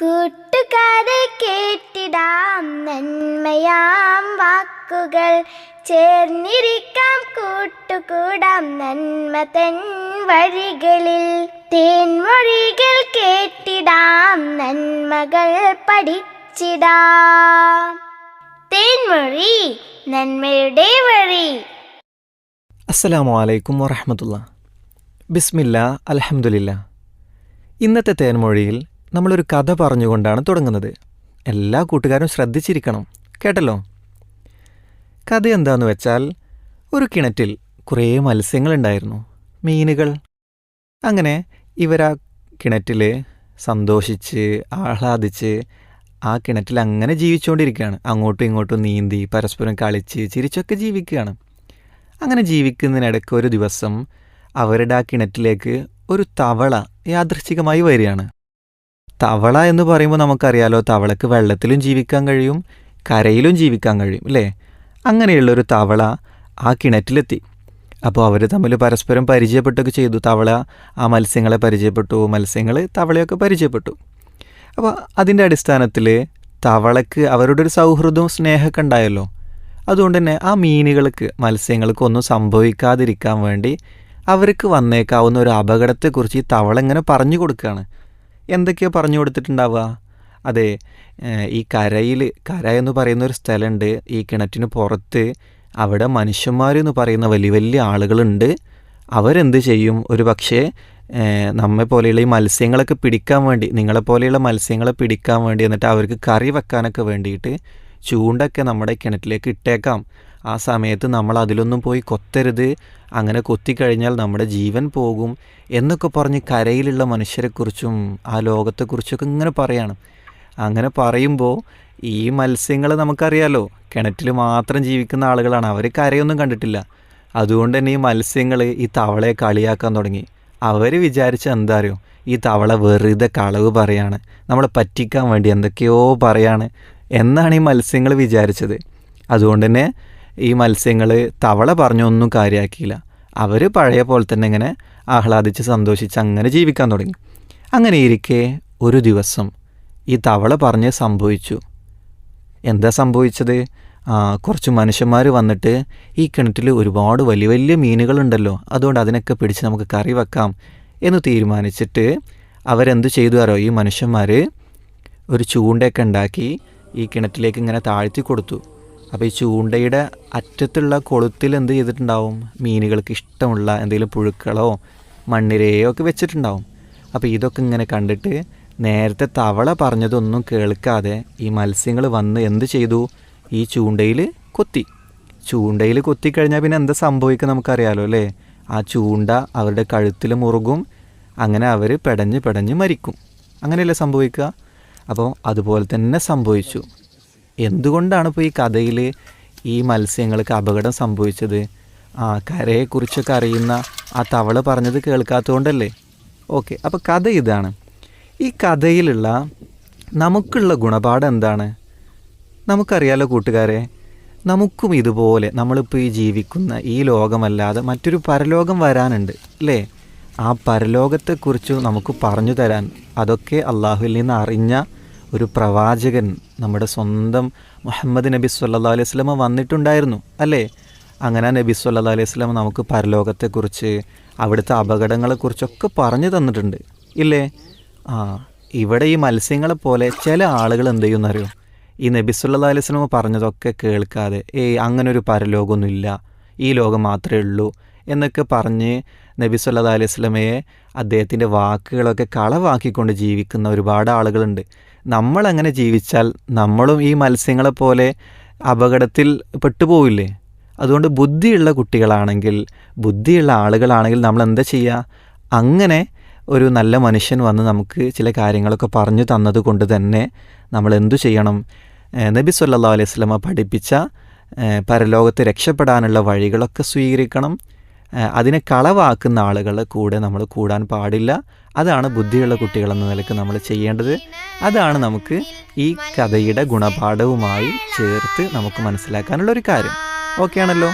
കൂട്ടുകാരെ കേട്ടിടാം നന്മയാം വാക്കുകൾ, ചേർന്നിരിക്കാം കൂട്ടുകൂടാം നന്മ തൻ വഴികളിൽ. തേൻമൊഴികൾ കേട്ടിടാം നന്മകൾ പഠിച്ചിടാം. തേൻമൊഴി നന്മയുടെ വഴി. അസ്സലാമു അലൈക്കും വറഹ്മത്തുള്ളാഹി. ബിസ്മില്ലാ അൽഹംദുലില്ലാ. ഇന്നത്തെ തേൻമൊഴിയിൽ നമ്മളൊരു കഥ പറഞ്ഞുകൊണ്ടാണ് തുടങ്ങുന്നത്. എല്ലാ കൂട്ടുകാരും ശ്രദ്ധിച്ചിരിക്കണം, കേട്ടല്ലോ. കഥ എന്താണെന്ന് വെച്ചാൽ, ഒരു കിണറ്റിൽ കുറേ മത്സ്യങ്ങളുണ്ടായിരുന്നു, മീനുകൾ. അങ്ങനെ ഇവരാ കിണറ്റിൽ സന്തോഷിച്ച് ആഹ്ലാദിച്ച് ആ കിണറ്റിൽ അങ്ങനെ ജീവിച്ചുകൊണ്ടിരിക്കുകയാണ്. അങ്ങോട്ടും ഇങ്ങോട്ടും നീന്തി പരസ്പരം കളിച്ച് ചിരിച്ചൊക്കെ ജീവിക്കുകയാണ്. അങ്ങനെ ജീവിക്കുന്നതിനിടയ്ക്ക് ഒരു ദിവസം അവരുടെ ആ കിണറ്റിലേക്ക് ഒരു തവള യാദൃച്ഛികമായി വരികയാണ്. തവള എന്ന് പറയുമ്പോൾ നമുക്കറിയാലോ, തവളക്ക് വെള്ളത്തിലും ജീവിക്കാൻ കഴിയും, കരയിലും ജീവിക്കാൻ കഴിയും, അല്ലേ? അങ്ങനെയുള്ളൊരു തവള ആ കിണറ്റിലെത്തി. അപ്പോൾ അവർ തമ്മിൽ പരസ്പരം പരിചയപ്പെട്ടൊക്കെ ചെയ്തു. തവള ആ മത്സ്യങ്ങളെ പരിചയപ്പെട്ടു, മത്സ്യങ്ങൾ തവളയൊക്കെ പരിചയപ്പെട്ടു. അപ്പോൾ അതിൻ്റെ അടിസ്ഥാനത്തിൽ തവളക്ക് അവരുടെ ഒരു സൗഹൃദവും സ്നേഹമൊക്കെ ഉണ്ടായല്ലോ. അതുകൊണ്ട് തന്നെ ആ മീനുകൾക്ക്, മത്സ്യങ്ങൾക്ക് ഒന്നും സംഭവിക്കാതിരിക്കാൻ വേണ്ടി അവർക്ക് വന്നേക്കാവുന്ന ഒരു അപകടത്തെക്കുറിച്ച് ഈ തവള ഇങ്ങനെ പറഞ്ഞു കൊടുക്കുകയാണ്. എന്തൊക്കെയാണ് പറഞ്ഞു കൊടുത്തിട്ടുണ്ടാവുക? അതെ, ഈ കര എന്ന് പറയുന്നൊരു സ്ഥലമുണ്ട് ഈ കിണറ്റിന് പുറത്ത്. അവിടെ മനുഷ്യന്മാരെന്ന് പറയുന്ന വലിയ വലിയ ആളുകളുണ്ട്. അവരെന്ത് ചെയ്യും? ഒരു പക്ഷേ നമ്മെ പോലെയുള്ള ഈ മത്സ്യങ്ങളൊക്കെ പിടിക്കാൻ വേണ്ടി, നിങ്ങളെപ്പോലെയുള്ള മത്സ്യങ്ങളെ പിടിക്കാൻ വേണ്ടി, എന്നിട്ട് അവർക്ക് കറി വെക്കാനൊക്കെ വേണ്ടിയിട്ട് ചൂണ്ടൊക്കെ നമ്മുടെ കിണറ്റിലേക്ക് ഇട്ടേക്കാം. ആ സമയത്ത് നമ്മൾ അതിലൊന്നും പോയി കൊത്തരുത്, അങ്ങനെ കൊത്തിക്കഴിഞ്ഞാൽ നമ്മുടെ ജീവൻ പോകും എന്നൊക്കെ പറഞ്ഞ് കരയിലുള്ള മനുഷ്യരെക്കുറിച്ചും ആ ലോകത്തെക്കുറിച്ചൊക്കെ ഇങ്ങനെ പറയാണ്. അങ്ങനെ പറയുമ്പോൾ ഈ മത്സ്യങ്ങൾ നമുക്കറിയാലോ, കിണറ്റിൽ മാത്രം ജീവിക്കുന്ന ആളുകളാണ്, അവർ കരയൊന്നും കണ്ടിട്ടില്ല. അതുകൊണ്ട് തന്നെ ഈ മത്സ്യങ്ങൾ ഈ തവളയെ കളിയാക്കാൻ തുടങ്ങി. അവർ വിചാരിച്ച എന്താ അറിയോ, ഈ തവള വെറുതെ കളവ് പറയാണ്, നമ്മളെ പറ്റിക്കാൻ വേണ്ടി എന്തൊക്കെയോ പറയാണ് എന്നാണ് ഈ മത്സ്യങ്ങൾ വിചാരിച്ചത്. അതുകൊണ്ട് തന്നെ ഈ മത്സ്യങ്ങൾ തവള പറഞ്ഞൊന്നും കാര്യമാക്കിയില്ല. അവർ പഴയ പോലെ തന്നെ ഇങ്ങനെ ആഹ്ലാദിച്ച് സന്തോഷിച്ച് അങ്ങനെ ജീവിക്കാൻ തുടങ്ങി. അങ്ങനെ ഇരിക്കെ ഒരു ദിവസം ഈ തവള പറഞ്ഞ് സംഭവിച്ചു. എന്താ സംഭവിച്ചത്? കുറച്ച് മനുഷ്യന്മാർ വന്നിട്ട് ഈ കിണറ്റിൽ ഒരുപാട് വലിയ വലിയ മീനുകളുണ്ടല്ലോ, അതുകൊണ്ട് അതിനൊക്കെ പിടിച്ച് നമുക്ക് കറി വെക്കാം എന്ന് തീരുമാനിച്ചിട്ട് അവരെന്ത് ചെയ്തു അറിയോ? ഈ മനുഷ്യന്മാർ ഒരു ചൂണ്ടയൊക്കെ ഉണ്ടാക്കി ഈ കിണറ്റിലേക്ക് ഇങ്ങനെ താഴ്ത്തി കൊടുത്തു. അപ്പോൾ ഈ ചൂണ്ടയുടെ അറ്റത്തുള്ള കൊളുത്തിൽ എന്ത് ചെയ്തിട്ടുണ്ടാവും? മീനുകൾക്ക് ഇഷ്ടമുള്ള എന്തെങ്കിലും പുഴുക്കളോ മണ്ണിരയോ ഒക്കെ വെച്ചിട്ടുണ്ടാവും. അപ്പോൾ ഇതൊക്കെ ഇങ്ങനെ കണ്ടിട്ട് നേരത്തെ തവള പറഞ്ഞതൊന്നും കേൾക്കാതെ ഈ മത്സ്യങ്ങൾ വന്ന് എന്ത് ചെയ്തു? ഈ ചൂണ്ടയിൽ കൊത്തി. ചൂണ്ടയിൽ കൊത്തിക്കഴിഞ്ഞാൽ പിന്നെ എന്താ സംഭവിക്കുക നമുക്കറിയാലോ, അല്ലേ? ആ ചൂണ്ട അവരുടെ കഴുത്തിൽ മുറുകും, അങ്ങനെ അവർ പെടഞ്ഞ് മരിക്കും. അങ്ങനെയല്ലേ സംഭവിക്കുക? അപ്പോൾ അതുപോലെ തന്നെ സംഭവിച്ചു. എന്തുകൊണ്ടാണ് ഇപ്പോൾ ഈ കഥയിൽ ഈ മത്സ്യങ്ങൾക്ക് അപകടം സംഭവിച്ചത്? കരയെക്കുറിച്ചൊക്കെ അറിയുന്ന ആ തവള പറഞ്ഞത് കേൾക്കാത്തതുകൊണ്ടല്ലേ? ഓക്കെ, അപ്പോൾ കഥ ഇതാണ്. ഈ കഥയിലുള്ള നമുക്കുള്ള ഗുണപാഠം എന്താണ്? നമുക്കറിയാലോ കൂട്ടുകാരെ, നമുക്കും ഇതുപോലെ നമ്മളിപ്പോൾ ഈ ജീവിക്കുന്ന ഈ ലോകമല്ലാതെ മറ്റൊരു പരലോകം വരാനുണ്ട്, അല്ലേ? ആ പരലോകത്തെക്കുറിച്ച് നമുക്ക് പറഞ്ഞു തരാൻ, അതൊക്കെ അള്ളാഹുവിൽ നിന്ന് അറിഞ്ഞ ഒരു പ്രവാചകൻ, നമ്മുടെ സ്വന്തം മുഹമ്മദ് നബി സല്ലല്ലാഹു അലൈഹി വസല്ലം വന്നിട്ടുണ്ടായിരുന്നു, അല്ലേ? അങ്ങനെ നബി സല്ലല്ലാഹു അലൈഹി വസല്ലം നമുക്ക് പരലോകത്തെക്കുറിച്ച്, അവിടുത്തെ അപകടങ്ങളെക്കുറിച്ചൊക്കെ പറഞ്ഞു തന്നിട്ടുണ്ട്, ഇല്ലേ? ഇവിടെ ഈ മത്സ്യങ്ങളെ പോലെ ചില ആളുകൾ എന്ത് ചെയ്യുമെന്നറിയോ? ഈ നബി സല്ലല്ലാഹു അലൈഹി വസല്ലം പറഞ്ഞതൊക്കെ കേൾക്കാതെ അങ്ങനൊരു പരലോകമൊന്നുമില്ല, ഈ ലോകം മാത്രമേ ഉള്ളൂ എന്നൊക്കെ പറഞ്ഞ് നബി സല്ലല്ലാഹു അലൈഹി വസല്ലമയെ അദ്ദേഹത്തിൻ്റെ വാക്കുകളൊക്കെ കളവാക്കിക്കൊണ്ട് ജീവിക്കുന്ന ഒരുപാട് ആളുകളുണ്ട്. നമ്മളങ്ങനെ ജീവിച്ചാൽ നമ്മളും ഈ മത്സ്യങ്ങളെപ്പോലെ അപകടത്തിൽ പെട്ടുപോവില്ലേ? അതുകൊണ്ട് ബുദ്ധിയുള്ള കുട്ടികളാണെങ്കിൽ, ബുദ്ധിയുള്ള ആളുകളാണെങ്കിൽ നമ്മൾ എന്താ ചെയ്യുക? അങ്ങനെ ഒരു നല്ല മനുഷ്യൻ വന്ന് നമുക്ക് ചില കാര്യങ്ങളൊക്കെ പറഞ്ഞു തന്നത് കൊണ്ട് തന്നെ നമ്മൾ എന്തു ചെയ്യണം? നബി സല്ലല്ലാഹു അലൈഹി വസല്ലമ പഠിപ്പിച്ച പരലോകത്ത് രക്ഷപ്പെടാനുള്ള വഴികളൊക്കെ സ്വീകരിക്കണം. അതിനെ കളവാക്കുന്ന ആളുകളുടെ കൂടെ നമ്മൾ കൂടാൻ പാടില്ല. അതാണ് ബുദ്ധിയുള്ള കുട്ടികളെന്ന നിലയ്ക്ക് നമ്മൾ ചെയ്യേണ്ടത്. അതാണ് നമുക്ക് ഈ കഥയുടെ ഗുണപാഠവുമായി ചേർത്ത് നമുക്ക് മനസ്സിലാക്കാനുള്ള ഒരു കാര്യം. ഓക്കെ ആണല്ലോ?